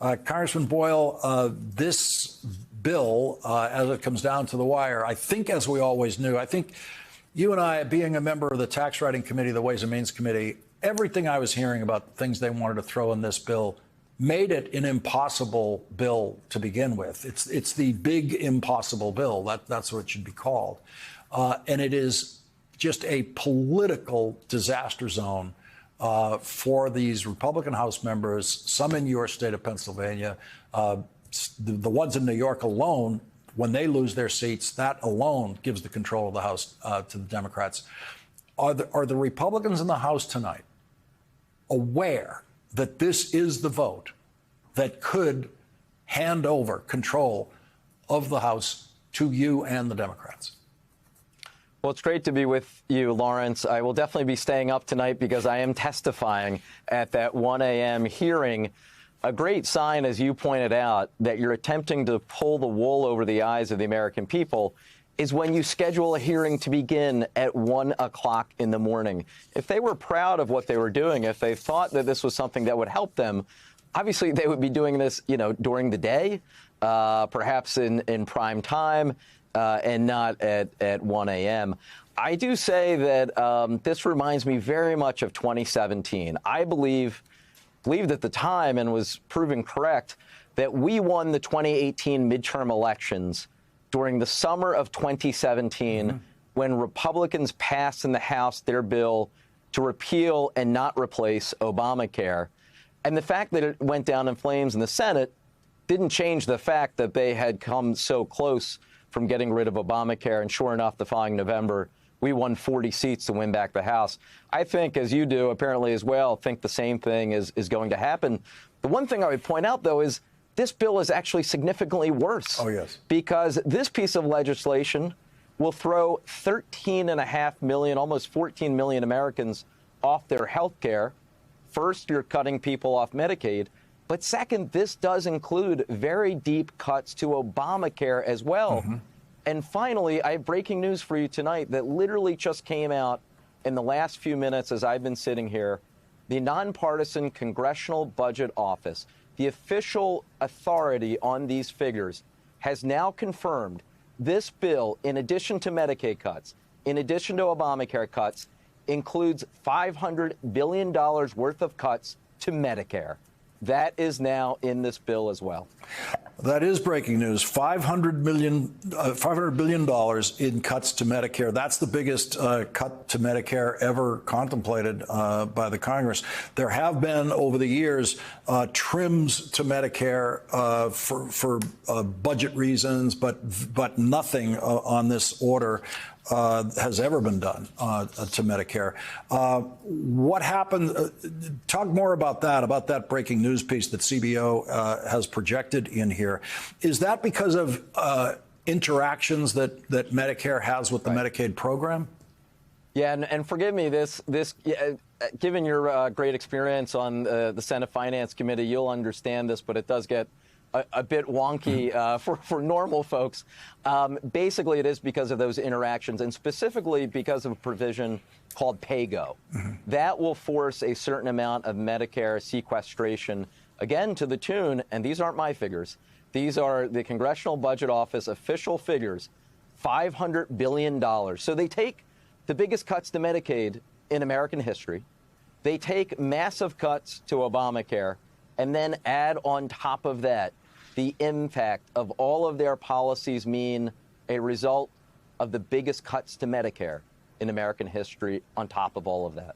Congressman Boyle, this bill, as it comes down to the wire, I think, as we always knew, I think you and I, being a member of the Tax Writing Committee, the Ways and Means Committee, everything I was hearing about things they wanted to throw in this bill made it an impossible bill to begin with. It's the big impossible bill. That's what it should be called. And it is just a political disaster zone for these Republican House members, some in your state of Pennsylvania. The ones in New York alone, when they lose their seats, that alone gives the control of the House to the Democrats. Are the Republicans in the House tonight aware that this is the vote that could hand over control of the House to you and the Democrats? Well, it's great to be with you, Lawrence. I will definitely be staying up tonight because I am testifying at that 1 a.m. hearing. A great sign, as you pointed out, that you're attempting to pull the wool over the eyes of the American people is when you schedule a hearing to begin at 1 o'clock in the morning. If they were proud of what they were doing, if they thought that this was something that would help them, obviously they would be doing this, during the day, perhaps in prime time. And not at 1 a.m. I do say that this reminds me very much of 2017. I believed at the time, and was proven correct, that we won the 2018 midterm elections during the summer of 2017 when Republicans passed in the House their bill to repeal and not replace Obamacare. And the fact that it went down in flames in the Senate didn't change the fact that they had come so close from getting rid of Obamacare. And sure enough, the following November, we won 40 seats to win back the House. I think, as you do, apparently as well, think the same thing is going to happen. The one thing I would point out, though, is this bill is actually significantly worse. Oh, yes. Because this piece of legislation will throw 13.5 million, almost 14 million Americans off their health care. First, you're cutting people off Medicaid. But second, this does include very deep cuts to Obamacare as well. And finally, I have breaking news for you tonight that literally just came out in the last few minutes as I've been sitting here. The Nonpartisan Congressional Budget Office, the official authority on these figures, has now confirmed this bill, in addition to Medicaid cuts, in addition to Obamacare cuts, includes $500 billion worth of cuts to Medicare. That is now in this bill as well. That is breaking news. $500 billion in cuts to Medicare. That's the biggest cut to Medicare ever contemplated by the Congress. There have been, over the years, trims to Medicare for budget reasons, but nothing on this order has ever been done to Medicare. What happened? Talk more about that breaking news piece that CBO has projected in here. Is that because of interactions that Medicare has with the Medicaid program? Yeah, and forgive me, given your great experience on the Senate Finance Committee, you'll understand this, but it does get a bit wonky for normal folks. Basically, it is because of those interactions, and specifically because of a provision called PAYGO. That will force a certain amount of Medicare sequestration, again, to the tune, and these aren't my figures, these are the Congressional Budget Office official figures, $500 billion. So they take the biggest cuts to Medicaid in American history. They take massive cuts to Obamacare, and then add on top of that the impact of all of their policies mean a result of the biggest cuts to Medicare in American history on top of all of that.